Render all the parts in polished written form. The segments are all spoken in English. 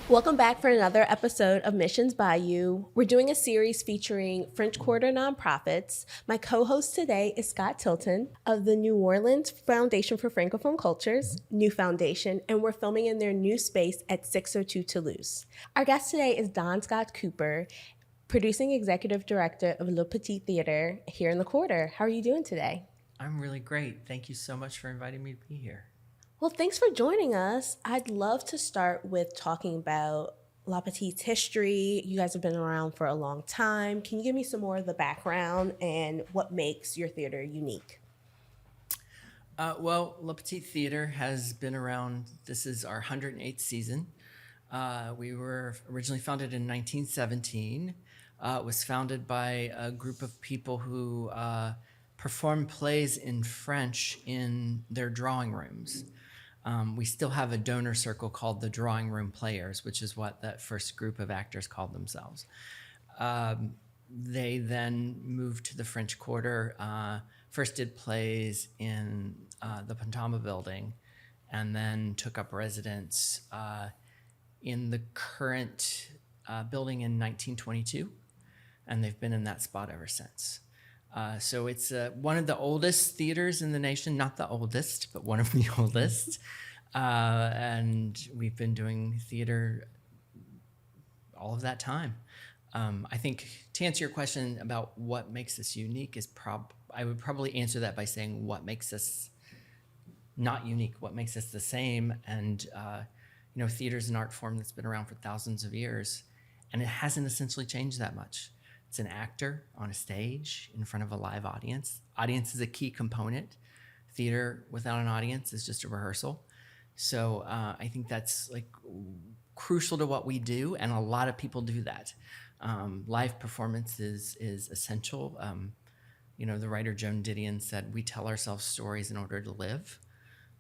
Welcome back for another episode of Missions by You. We're doing a series featuring French Quarter nonprofits. My co-host today is Scott Tilton of the New Orleans Foundation for Francophone Cultures, New Foundation, and we're filming in their new space at 602 Toulouse. Our guest today is Don Scott Cooper, producing executive director of Le Petit Theater here in the Quarter. How are you doing today? I'm really great. Thank you so much for inviting me to be here. Well, thanks for joining us. I'd love to start with talking about La Petite's history. You guys have been around for a long time. Can you give me some more of the background and what makes your theater unique? Well, Le Petit Theater has been around. This is our 108th season. We were originally founded in 1917. It was founded by a group of people who perform plays in French in their drawing rooms. We still have a donor circle called the Drawing Room Players, which is what that first group of actors called themselves. They then moved to the French Quarter, first did plays in the Pantama building, and then took up residence in the current building in 1922, and they've been in that spot ever since. So it's one of the oldest theaters in the nation, not the oldest, but one of the oldest. And we've been doing theater all of that time. I think to answer your question about what makes us unique is I would probably answer that by saying what makes us not unique, what makes us the same. And theater is an art form that's been around for thousands of years, and it hasn't essentially changed that much. It's an actor on a stage in front of a live audience. Audience is a key component. Theater without an audience is just a rehearsal. So I think that's like crucial to what we do, and a lot of people do that. Live performance is essential. The writer Joan Didion said, "We tell ourselves stories in order to live."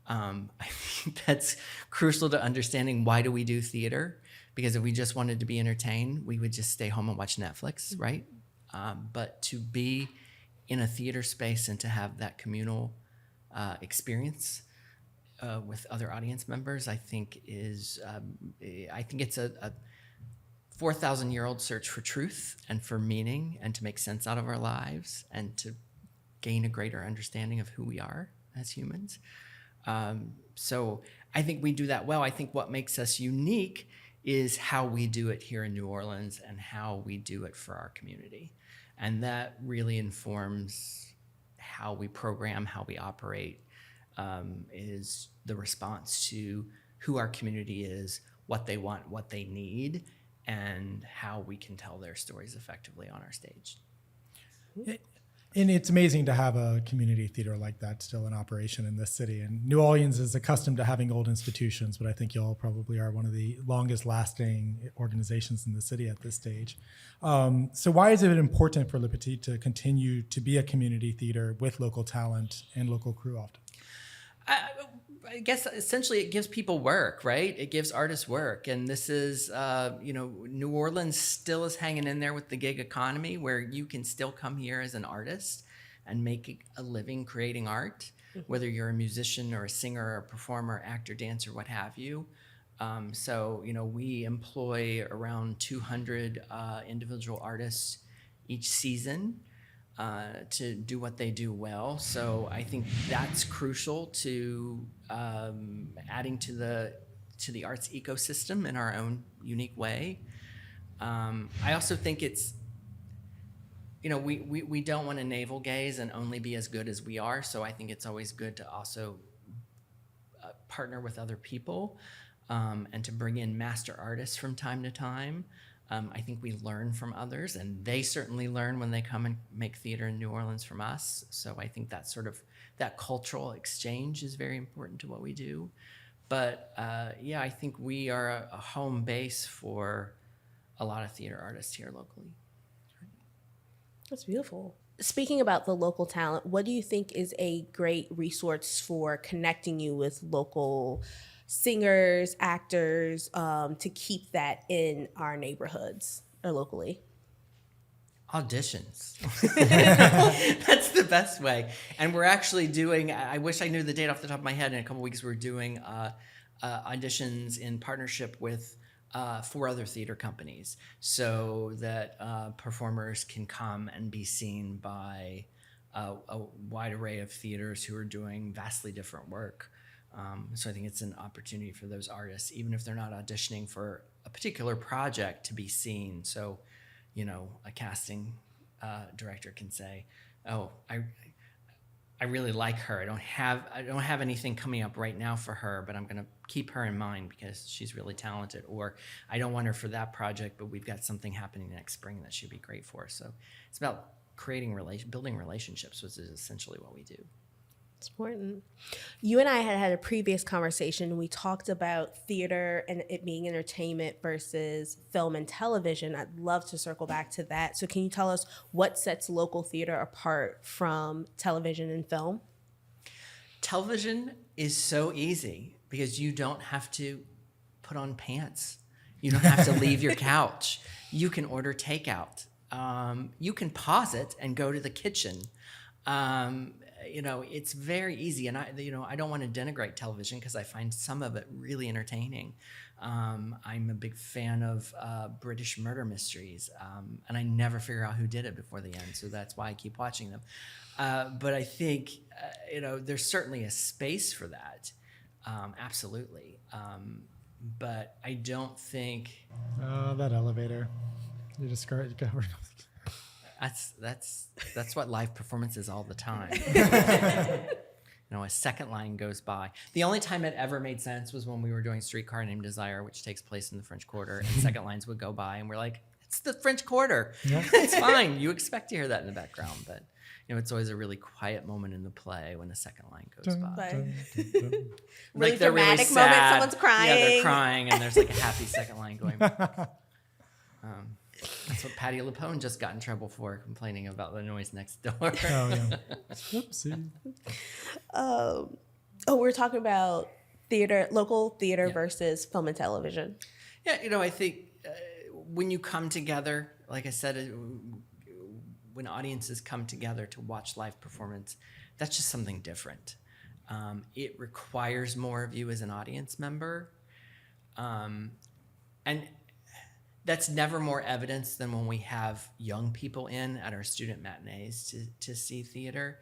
I think that's crucial to understanding why do we do theater. Because if we just wanted to be entertained, we would just stay home and watch Netflix, right? But to be in a theater space and to have that communal experience with other audience members, I think it's a 4,000-year-old search for truth and for meaning and to make sense out of our lives and to gain a greater understanding of who we are as humans. So I think we do that well. I think what makes us unique is how we do it here in New Orleans and how we do it for our community. And that really informs how we program, how we operate, is the response to who our community is, what they want, what they need, and how we can tell their stories effectively on our stage. And it's amazing to have a community theater like that still in operation in this city. And New Orleans is accustomed to having old institutions, but I think y'all probably are one of the longest lasting organizations in the city at this stage. So why is it important for Le Petit to continue to be a community theater with local talent and local crew often? I guess essentially it gives people work, right? It gives artists work. And this is, New Orleans still is hanging in there with the gig economy where you can still come here as an artist and make a living creating art, whether you're a musician or a singer or a performer, actor, dancer, what have you. We employ around 200 individual artists each season to do what they do well. So I think that's crucial to adding to the arts ecosystem in our own unique way. I also think it's, we don't want to navel gaze and only be as good as we are. So I think it's always good to also partner with other people and to bring in master artists from time to time. I think we learn from others, and they certainly learn when they come and make theater in New Orleans from us. So I think that cultural exchange is very important to what we do. But I think we are a home base for a lot of theater artists here locally. That's beautiful. Speaking about the local talent, what do you think is a great resource for connecting you with local singers, actors, to keep that in our neighborhoods or locally? Auditions. That's the best way. And we're actually doing, I wish I knew the date off the top of my head. In a couple weeks, we're doing auditions in partnership with 4 other theater companies so that performers can come and be seen by a wide array of theaters who are doing vastly different work. So I think it's an opportunity for those artists, even if they're not auditioning for a particular project, to be seen. So, a casting director can say, "Oh, I really like her. I don't have anything coming up right now for her, but I'm going to keep her in mind because she's really talented." Or, "I don't want her for that project, but we've got something happening next spring that she'd be great for." So it's about building relationships, which is essentially what we do. It's important. You and I had a previous conversation. We talked about theater and it being entertainment versus film and television. I'd love to circle back to that. So can you tell us what sets local theater apart from television and film? Television is so easy because you don't have to put on pants. You don't have to leave your couch. You can order takeout. You can pause it and go to the kitchen. It's very easy. And I don't want to denigrate television because I find some of it really entertaining. I'm a big fan of British murder mysteries, and I never figure out who did it before the end. So that's why I keep watching them. But I think, there's certainly a space for that. Absolutely. But I don't think... Oh, that elevator. You just covered. That's what live performance is all the time. A second line goes by. The only time it ever made sense was when we were doing Streetcar Named Desire, which takes place in the French Quarter, and second lines would go by, and we're like, it's the French Quarter. Yeah. It's fine. You expect to hear that in the background, but it's always a really quiet moment in the play when the second line goes by. Really dramatic moment. Someone's crying. Yeah, they're crying, and there's like a happy second line going by. That's what Patti LuPone just got in trouble for, complaining about the noise next door. Oh, yeah. Whoopsie. We're talking about local theater versus film and television. Yeah, I think when you come together, like I said, when audiences come together to watch live performance, that's just something different. It requires more of you as an audience member. And that's never more evidence than when we have young people in at our student matinees to see theater.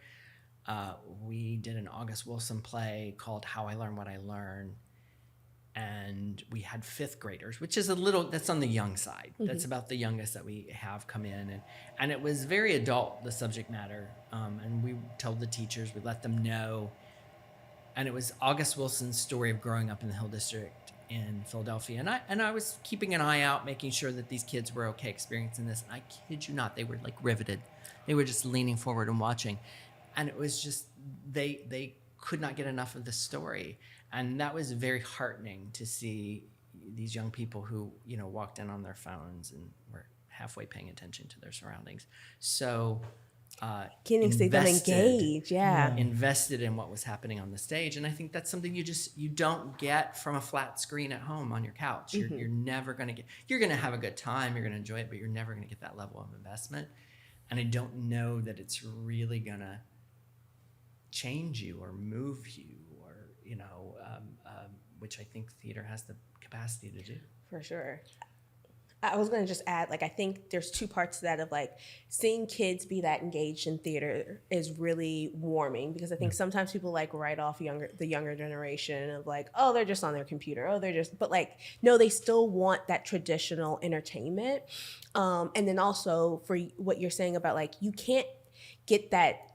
We did an August Wilson play called How I Learn What I Learn. And we had 5th graders, which is that's on the young side. Mm-hmm. That's about the youngest that we have come in. And it was very adult, the subject matter. And we told the teachers, we let them know. And it was August Wilson's story of growing up in the Hill District in Philadelphia. And I was keeping an eye out, making sure that these kids were okay experiencing this. And I kid you not, they were like riveted. They were just leaning forward and watching. And it was just, they could not get enough of the story. And that was very heartening to see these young people who, walked in on their phones and were halfway paying attention to their surroundings. So getting to see them engage, invested in what was happening on the stage. And I think that's something you don't get from a flat screen at home on your couch. Mm-hmm. You're never going to get, you're going to have a good time, you're going to enjoy it, but you're never going to get that level of investment. And I don't know that it's really going to change you or move you or, which I think theater has the capacity to do. For sure. I was going to just add, I think there's 2 parts to that of seeing kids be that engaged in theater is really warming, because I think sometimes people write off the younger generation of oh, they're just on their computer. Oh, but no, they still want that traditional entertainment. And then also for what you're saying about you can't get that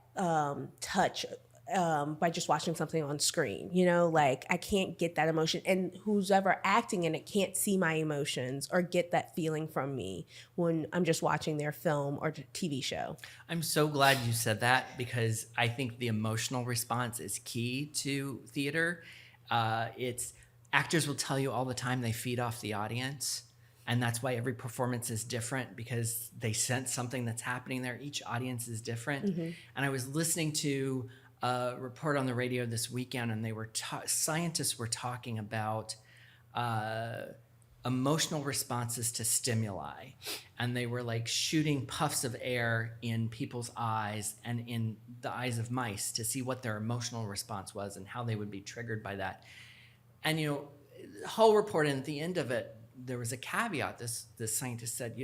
touch by just watching something on screen, I can't get that emotion, and who's ever acting in it can't see my emotions or get that feeling from me when I'm just watching their film or TV show. I'm so glad you said that, because I think the emotional response is key to theater. Actors will tell you all the time they feed off the audience. And that's why every performance is different, because they sense something that's happening there. Each audience is different. Mm-hmm. And I was listening to a report on the radio this weekend, and they were scientists were talking about emotional responses to stimuli, and they were like shooting puffs of air in people's eyes and in the eyes of mice to see what their emotional response was and how they would be triggered by that. And the whole report, and at the end of it, there was a caveat. This scientist said,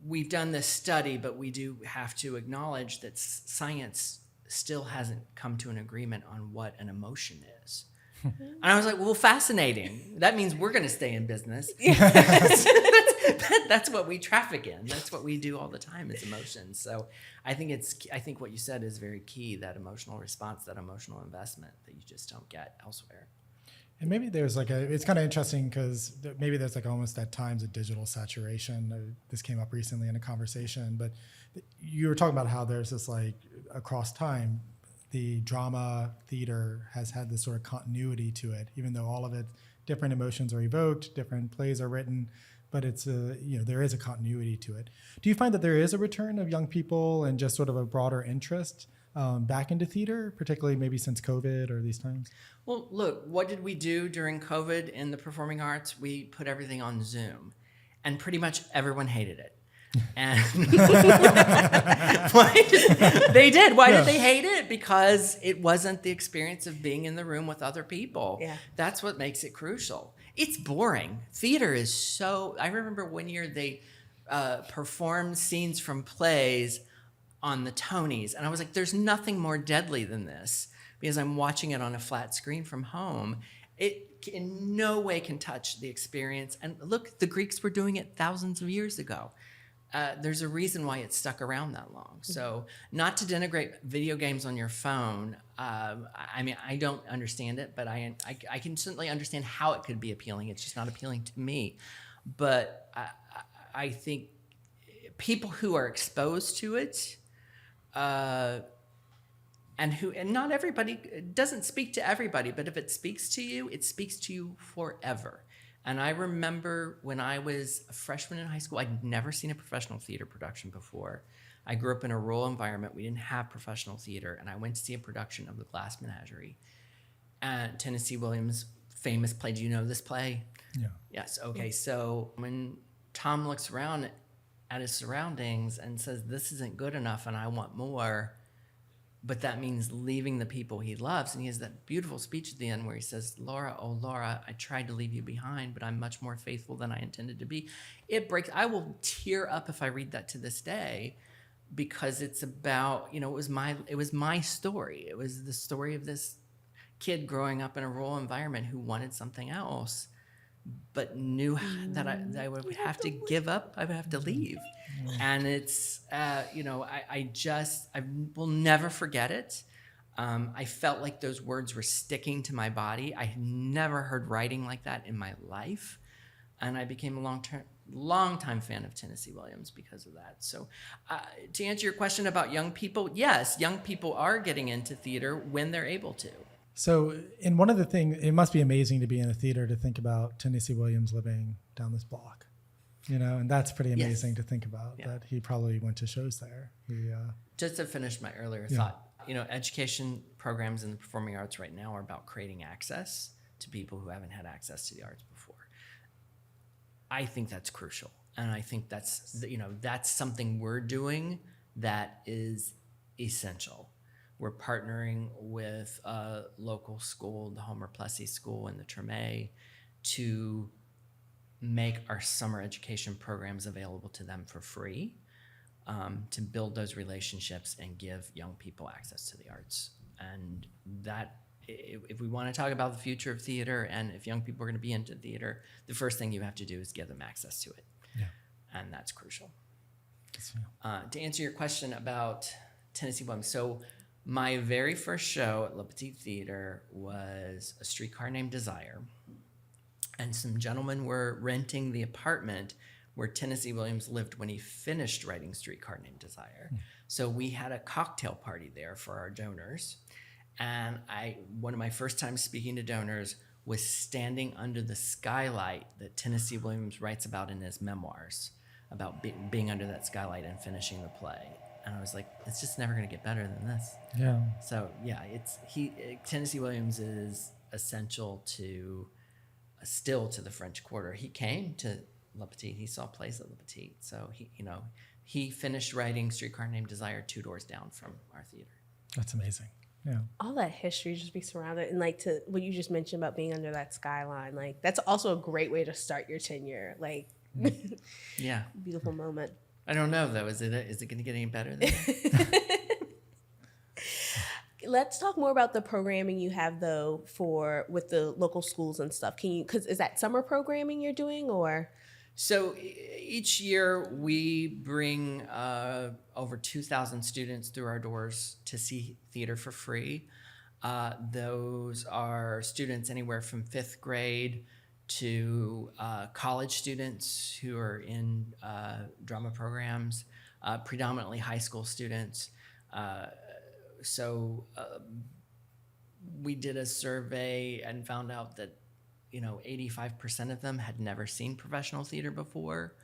we've done this study, but we do have to acknowledge that science still hasn't come to an agreement on what an emotion is. And I was like, well, fascinating. That means we're going to stay in business. That's what we traffic in. That's what we do all the time is emotions. So I think what you said is very key, that emotional response, that emotional investment that you just don't get elsewhere. And maybe there's it's kind of interesting because maybe there's almost at times a digital saturation. This came up recently in a conversation, but you were talking about how there's this across time, the drama theater has had this sort of continuity to it, even though all of it, different emotions are evoked, different plays are written, but it's there is a continuity to it. Do you find that there is a return of young people and just sort of a broader interest back into theater, particularly maybe since COVID or these times? Well, look, what did we do during COVID in the performing arts? We put everything on Zoom, and pretty much everyone hated it. And they did. Why did they hate it? Because it wasn't the experience of being in the room with other people. Yeah. That's what makes it crucial. It's boring. Theater is so... I remember one year they performed scenes from plays on the Tonys, and I was like, there's nothing more deadly than this, because I'm watching it on a flat screen from home. It in no way can touch the experience. And look, the Greeks were doing it thousands of years ago. There's a reason why it stuck around that long. So not to denigrate video games on your phone. I mean, I don't understand it, but I can certainly understand how it could be appealing. It's just not appealing to me. But I think people who are exposed to it, and not everybody, it doesn't speak to everybody, but if it speaks to you, it speaks to you forever. And I remember when I was a freshman in high school, I'd never seen a professional theater production before. I grew up in a rural environment. We didn't have professional theater, and I went to see a production of The Glass Menagerie. And Tennessee Williams' famous play. Do you know this play? Yeah. Yes. Okay. So when Tom looks around at his surroundings and says, this isn't good enough and I want more, but that means leaving the people he loves. And he has that beautiful speech at the end where he says, Laura, oh, Laura, I tried to leave you behind, but I'm much more faithful than I intended to be. It breaks. I will tear up if I read that to this day, because it's about, it was my story. It was the story of this kid growing up in a rural environment who wanted something else, but knew that I would have to give up. I would have to leave. And it's, I will never forget it. I felt like those words were sticking to my body. I had never heard writing like that in my life. And I became a long-time fan of Tennessee Williams because of that. So to answer your question about young people, yes, young people are getting into theater when they're able to. So, in one of the things, it must be amazing to be in a theater to think about Tennessee Williams living down this block, and that's pretty amazing to think about, that he probably went to shows there. Just to finish my earlier thought, education programs in the performing arts right now are about creating access to people who haven't had access to the arts before. I think that's crucial. And I think that's something we're doing that is essential. We're partnering with a local school, the Homer Plessy School in the Treme, to make our summer education programs available to them for free, to build those relationships and give young people access to the arts. And that, if we want to talk about the future of theater, and if young people are going to be into theater, the first thing you have to do is give them access to it. Yeah. And that's crucial. To answer your question about Tennessee Williams, so my very first show at Petite Theater was A Streetcar Named Desire. And some gentlemen were renting the apartment where Tennessee Williams lived when he finished writing Streetcar Named Desire. So we had a cocktail party there for our donors. And one of my first times speaking to donors was standing under the skylight that Tennessee Williams writes about in his memoirs, about being under that skylight and finishing the play. And I was like, it's just never going to get better than this. Yeah. So yeah, Tennessee Williams is essential to still to the French Quarter. He came to La Petite. He saw plays at La Petite. So he finished writing Streetcar Named Desire 2 doors down from our theater. That's amazing. Yeah. All that history just be surrounded, and like to what you just mentioned about being under that skyline, like that's also a great way to start your tenure. Like, Yeah. beautiful moment. I don't know though. Is it going to get any better than that? Let's talk more about the programming you have though with the local schools and stuff. Because is that summer programming you're doing or? So each year we bring over 2,000 students through our doors to see theater for free. Those are students anywhere from 5th grade to college students who are in drama programs, predominantly high school students. So we did a survey and found out that 85% of them had never seen professional theater before.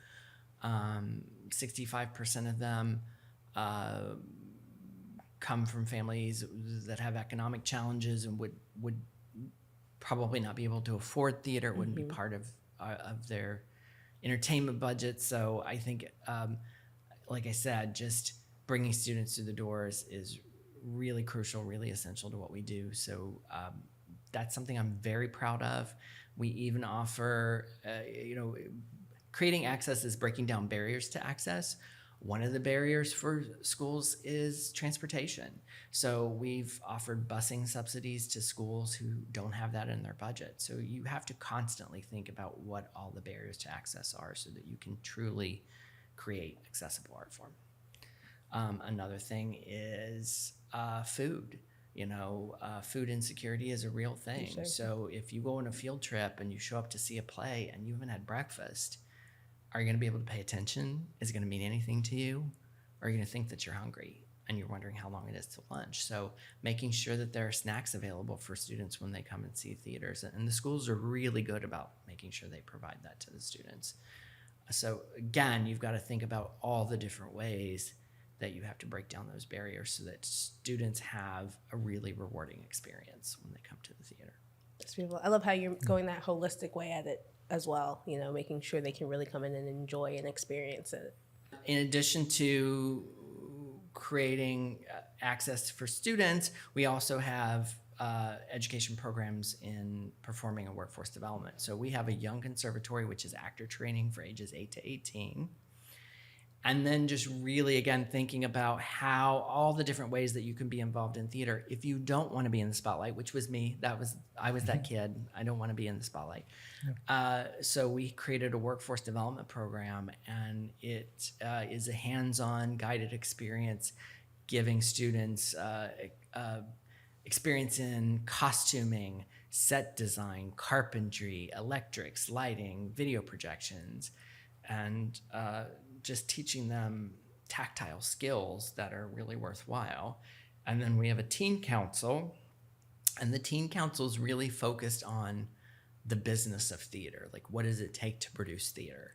65% of them come from families that have economic challenges and would probably not be able to afford theater. It wouldn't be part of their entertainment budget. So I think, like I said, just bringing students through the doors is really crucial, really essential to what we do. So that's something I'm very proud of. We even offer, creating access is breaking down barriers to access. One of the barriers for schools is transportation. So we've offered busing subsidies to schools who don't have that in their budget. So you have to constantly think about what all the barriers to access are so that you can truly create accessible art form. Another thing is food. Food insecurity is a real thing. Sure. So if you go on a field trip and you show up to see a play and you haven't had breakfast, are you going to be able to pay attention? Is it going to mean anything to you? Or are you going to think that you're hungry and you're wondering how long it is to lunch? So making sure that there are snacks available for students when they come and see theaters. And the schools are really good about making sure they provide that to the students. So again, you've got to think about all the different ways that you have to break down those barriers so that students have a really rewarding experience when they come to the theater. That's beautiful. I love how you're going that holistic way at it as well, making sure they can really come in and enjoy and experience it. In addition to creating access for students, we also have education programs in performing and workforce development. So we have a young conservatory, which is actor training for ages 8 to 18. And then just really, again, thinking about how all the different ways that you can be involved in theater. If you don't want to be in the spotlight, which was me, I was that kid. I don't want to be in the spotlight. Yeah. So we created a workforce development program, and it is a hands-on guided experience, giving students experience in costuming, set design, carpentry, electrics, lighting, video projections, and just teaching them tactile skills that are really worthwhile. And then we have a teen council, and the teen council is really focused on the business of theater. Like, what does it take to produce theater?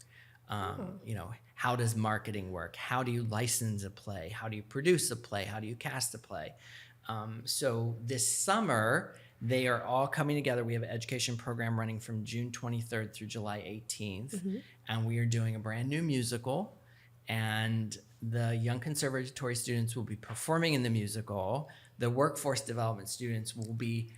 How does marketing work? How do you license a play? How do you produce a play? How do you cast a play? So this summer, they are all coming together. We have an education program running from June 23rd through July 18th. And we are doing a brand new musical. And the young conservatory students will be performing in the musical. The workforce development students will be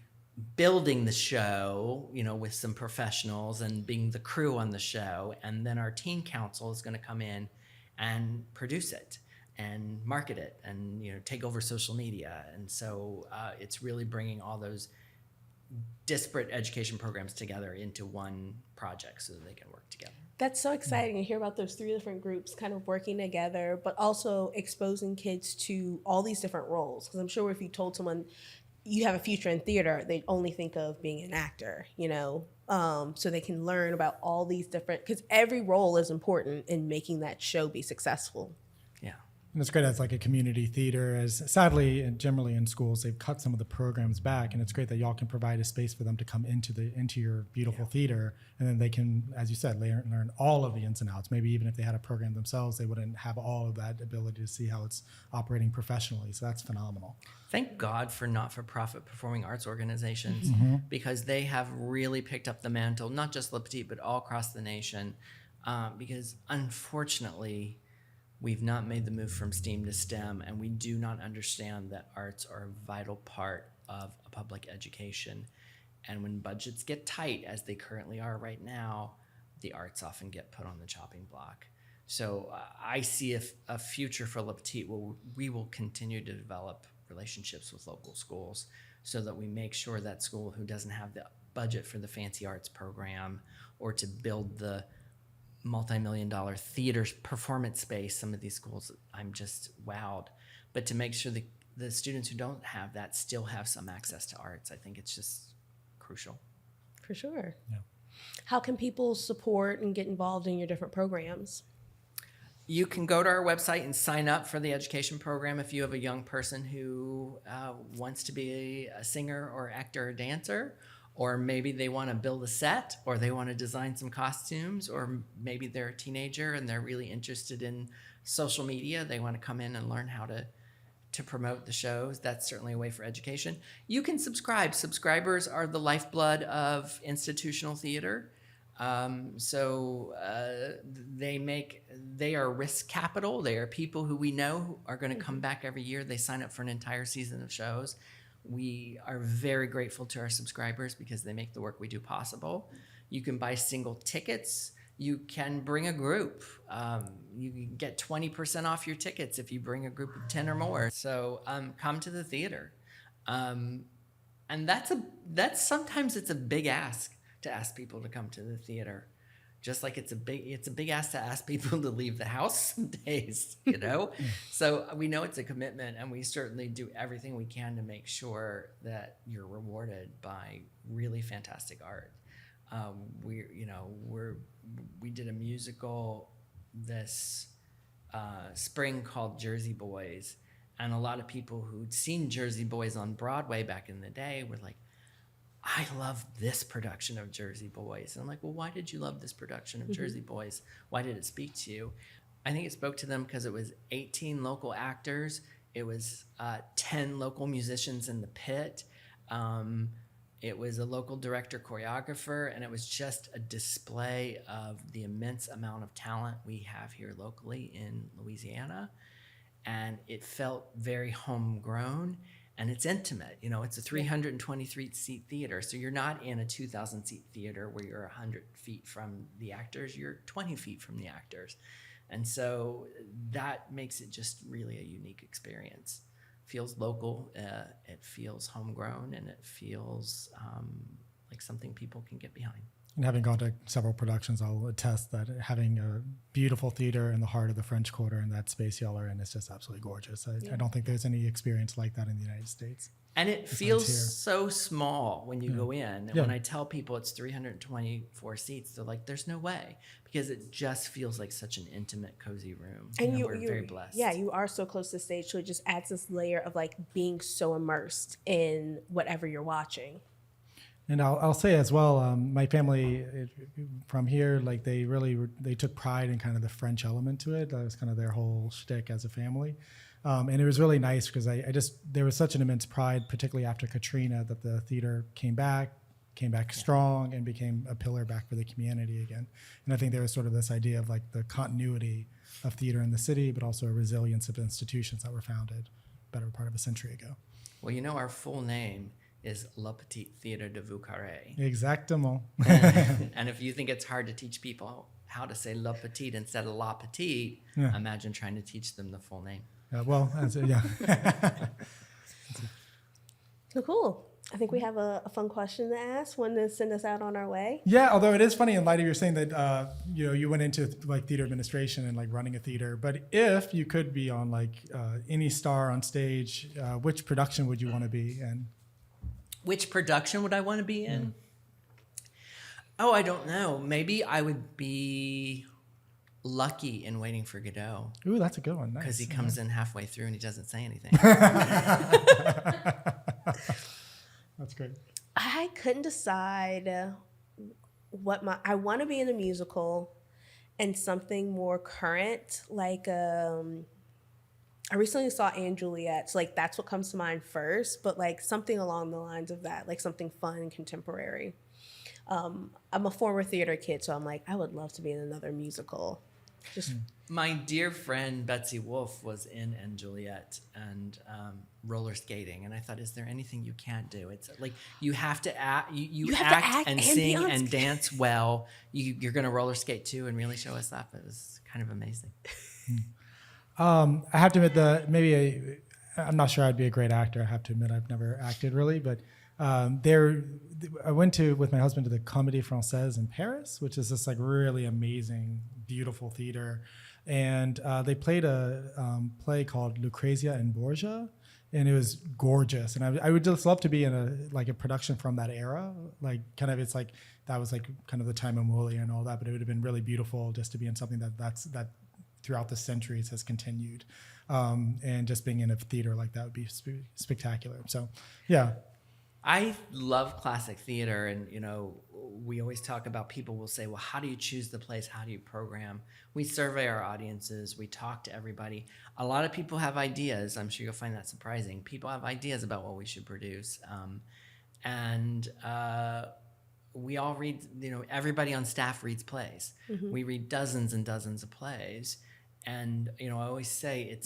building the show, with some professionals and being the crew on the show. And then our teen council is going to come in and produce it and market it and, take over social media. And so it's really bringing all those disparate education programs together into one project so that they can work together. That's so exciting to hear about those 3 different groups kind of working together, but also exposing kids to all these different roles. Because I'm sure if you told someone you have a future in theater, they'd only think of being an actor, so they can learn about all these different, because every role is important in making that show be successful. Yeah. And it's great as like a community theater, as sadly and generally in schools, they've cut some of the programs back, and it's great that y'all can provide a space for them to come into your beautiful theater, and then they can, as you said, learn all of the ins and outs. Maybe even if they had a program themselves, they wouldn't have all of that ability to see how it's operating professionally. So that's phenomenal. Thank God for not-for-profit performing arts organizations, because they have really picked up the mantle, not just Le Petit, but all across the nation, because unfortunately, we've not made the move from STEAM to STEM, and we do not understand that arts are a vital part of a public education. And when budgets get tight, as they currently are right now, the arts often get put on the chopping block. So I see a future for Le Petit where we will continue to develop relationships with local schools so that we make sure that school who doesn't have the budget for the fancy arts program or to build the multi-million-dollar theater performance space, some of these schools, I'm just wowed. But to make sure the students who don't have that still have some access to arts, I think it's just crucial. For sure. Yeah. How can people support and get involved in your different programs? You can go to our website and sign up for the education program if you have a young person who wants to be a singer or actor or dancer, or maybe they want to build a set, or they want to design some costumes, or maybe they're a teenager and they're really interested in social media. They want to come in and learn how to promote the shows. That's certainly a way for education. You can subscribe. Subscribers are the lifeblood of institutional theater. They are risk capital. They are people who we know are going to come back every year. They sign up for an entire season of shows. We are very grateful to our subscribers because they make the work we do possible. You can buy single tickets. You can bring a group. You can get 20% off your tickets if you bring a group of 10 or more. So come to the theater. And that's sometimes it's a big ask to ask people to come to the theater. Just like it's a big ask to ask people to leave the house some days, you know? So we know it's a commitment, and we certainly do everything we can to make sure that you're rewarded by really fantastic art. We did a musical this spring called Jersey Boys, and a lot of people who'd seen Jersey Boys on Broadway back in the day were like, I love this production of Jersey Boys. And I'm like, well, why did you love this production of Jersey Boys? Why did it speak to you? I think it spoke to them because it was 18 local actors. It was 10 local musicians in the pit. It was a local director choreographer, and it was just a display of the immense amount of talent we have here locally in Louisiana. And it felt very homegrown. And it's intimate, you know, it's a 323-seat theater. So you're not in a 2,000-seat theater where you're 100 feet from the actors, you're 20 feet from the actors. And so that makes it just really a unique experience. Feels local, it feels homegrown, and it feels like something people can get behind. And having gone to several productions, I'll attest that having a beautiful theater in the heart of the French Quarter and that space y'all are in is just absolutely gorgeous. I don't think there's any experience like that in the United States. And it feels so small when you go in. And when I tell people it's 324 seats, they're like, there's no way. Because it just feels like such an intimate, cozy room. And we're very blessed. Yeah, you are so close to the stage. So it just adds this layer of like being so immersed in whatever you're watching. And I'll say as well, my family from here, like they took pride in kind of the French element to it. That was kind of their whole shtick as a family. And it was really nice because there was such an immense pride, particularly after Katrina, that the theater came back strong and became a pillar back for the community again. And I think there was sort of this idea of like the continuity of theater in the city, but also a resilience of institutions that were founded better part of a century ago. Well, you know, our full name is Le Petit Théâtre de Vieux Carré. Exactement. And if you think it's hard to teach people how to say Le Petit instead of La Petite, imagine trying to teach them the full name. So cool. I think we have a fun question to ask, one to send us out on our way. Yeah, although it is funny in light of your saying that you went into like theater administration and like running a theater, but if you could be on like any star on stage, which production would you want to be in? Which production would I want to be in? Oh, I don't know. Maybe I would be Lucky in Waiting for Godot. Ooh, that's a good one. Nice. Because he comes in halfway through and he doesn't say anything. That's great. I couldn't decide I want to be in a musical and something more current. Like, I recently saw Anne Juliet, so like that's what comes to mind first, but like something along the lines of that, like something fun and contemporary. I'm a former theater kid, so I'm like, I would love to be in another musical. Just My dear friend Betsy Wolfe was in Anne Juliet and roller skating, and I thought, is there anything you can't do? It's like you have to act, you have to act and sing and dance well. You're going to roller skate too, and really show us that. It was kind of amazing. I have to admit I'm not sure I'd be a great actor. I have to admit I've never acted really, but I went with my husband to the Comédie Française in Paris, which is this like really amazing, beautiful theater. And they played a play called Lucrezia and Borgia, and it was gorgeous. And I would just love to be in a production from that era. Like kind of, it's like, that was like kind of the time of Molière and all that, but it would have been really beautiful just to be in something that throughout the centuries has continued. And just being in a theater like that would be spectacular. So, yeah. I love classic theater, and we always talk about, people will say, well, how do you choose the plays? How do you program? We survey our audiences. We talk to everybody. A lot of people have ideas. I'm sure you'll find that surprising. People have ideas about what we should produce. We all read, everybody on staff reads plays. Mm-hmm. We read dozens and dozens of plays. And, I always say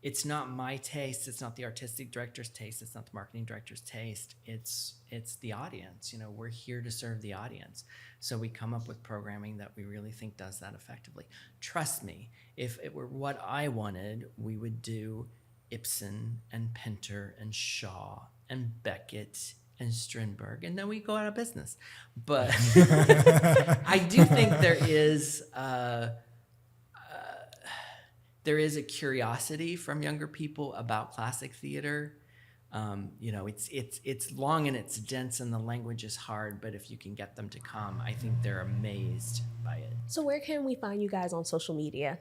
it's not my taste. It's not the artistic director's taste. It's not the marketing director's taste. It's the audience. We're here to serve the audience. So we come up with programming that we really think does that effectively. Trust me, if it were what I wanted, we would do Ibsen and Pinter and Shaw and Beckett and Strindberg, and then we go out of business. But I do think there is a curiosity from younger people about classic theater. It's long and it's dense and the language is hard, but if you can get them to come, I think they're amazed by it. So where can we find you guys on social media?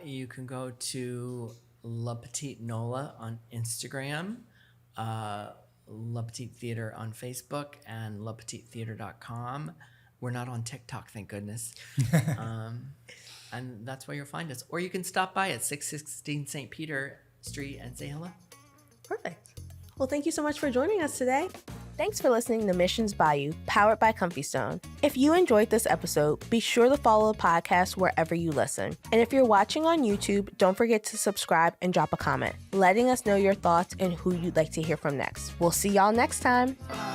You can go to La Petite Nola on Instagram, La Petite Theater on Facebook, and lapetitetheater.com. We're not on TikTok, thank goodness. And that's where you'll find us. Or you can stop by at 616 St. Peter Street and say hello. Perfect. Well, thank you so much for joining us today. Thanks for listening to Missions by You, powered by Comfy Stone. If you enjoyed this episode, be sure to follow the podcast wherever you listen. And if you're watching on YouTube, don't forget to subscribe and drop a comment, letting us know your thoughts and who you'd like to hear from next. We'll see y'all next time. Bye.